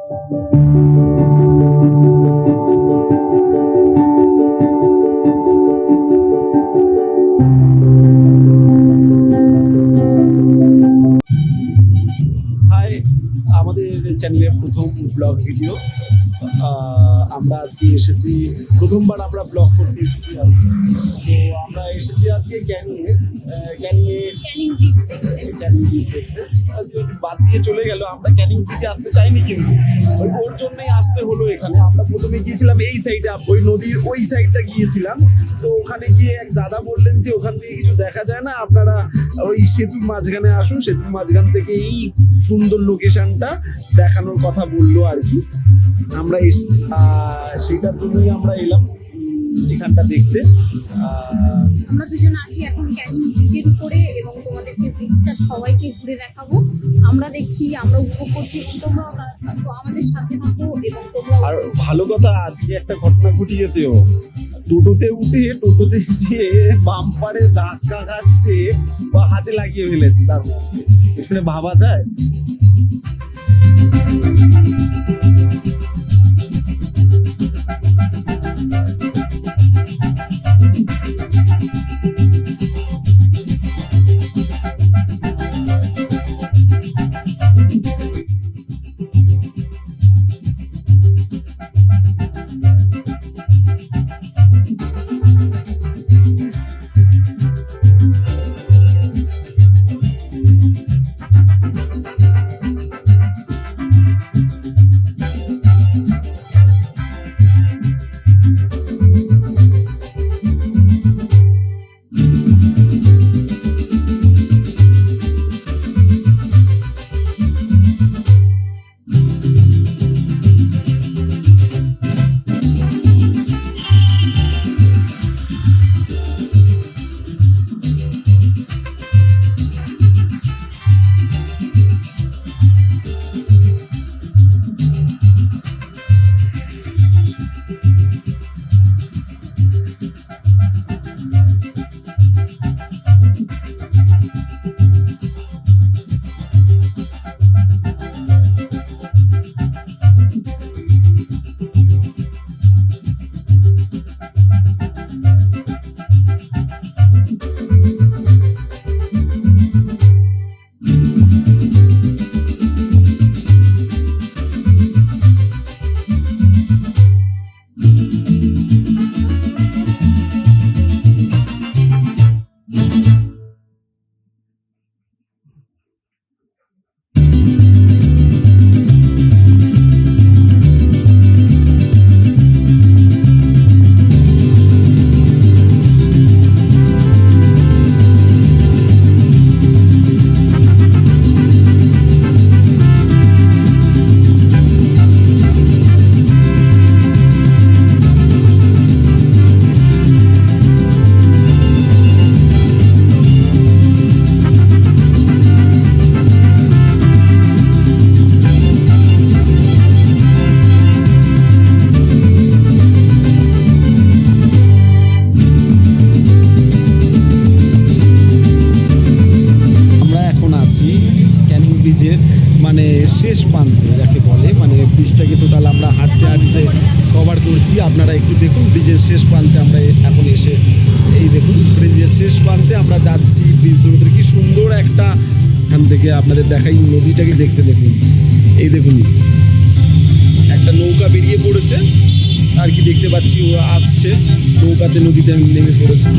আমাদের চ্যানেলের প্রথম ব্লগ ভিডিও। আমরা আজকে এসেছি, প্রথমবার আমরা ব্লগ করতে এসেছি। তো আমরা এসেছি আজকে ক্যানিং ব্রিজ দেখতে। বাদ দিয়ে চলে গেল, আমরা ক্যানিং ব্রিজে আসতে চাইনি, কিন্তু ওর জন্যই আসতে হলো এখানে। আমরা প্রথমে গিয়েছিলাম এই সাইডে, ওই নদীর ওই সাইডটা গিয়েছিলাম। তো ওখানে গিয়ে এক দাদা বললেন যে ওখান থেকে কিছু দেখা যায় না, আপনারা ওই সেতুর মাঝখানে আসুন, সেতুর মাঝখান থেকে এই সুন্দর লোকেশনটা দেখানোর কথা বললো আর কি। আমরা এসেছি, সেটার জন্যই আমরা এলাম এখানটা দেখতে। আমরা দুজন আছি এখন ক্যানিং ব্রিজের উপরে এবং তোমাদেরকে ব্রিজটা সবাইকে ঘুরে দেখাবো। আমরা দেখছি, আমরা উপভোগ করছি, তোমরাও আমাদের সাথে থাকো এবং তোমরা। আর ভালো কথা, আজকে একটা ঘটনা ঘটিয়েছে। ও টোটোতে উঠে টোটোতে যে বাম্পারে ধাক্কা খাচ্ছে বা হাতে লাগিয়ে ফেলেছে, তার মধ্যে এখানে ভাবা যায়। মানে শেষ প্রান্তে যাকে বলে, মানে ব্রিজটাকে টোটাল আমরা হাঁটতে হাঁটতে কভার করছি। আপনারা একটু দেখুন, ব্রিজের শেষ প্রান্তে আমরা এখন এসে, এই দেখুন ব্রিজের শেষ প্রান্তে আমরা যাচ্ছি। ব্রিজ ধরে কি সুন্দর একটা, এখান থেকে আপনাদের দেখাই নদীটাকে দেখতে। দেখুন, এই দেখুন একটা নৌকা বেরিয়ে পড়েছে আর কি, দেখতে পাচ্ছি ওরা আসছে নৌকাতে, নদীতে নেমে পড়েছে।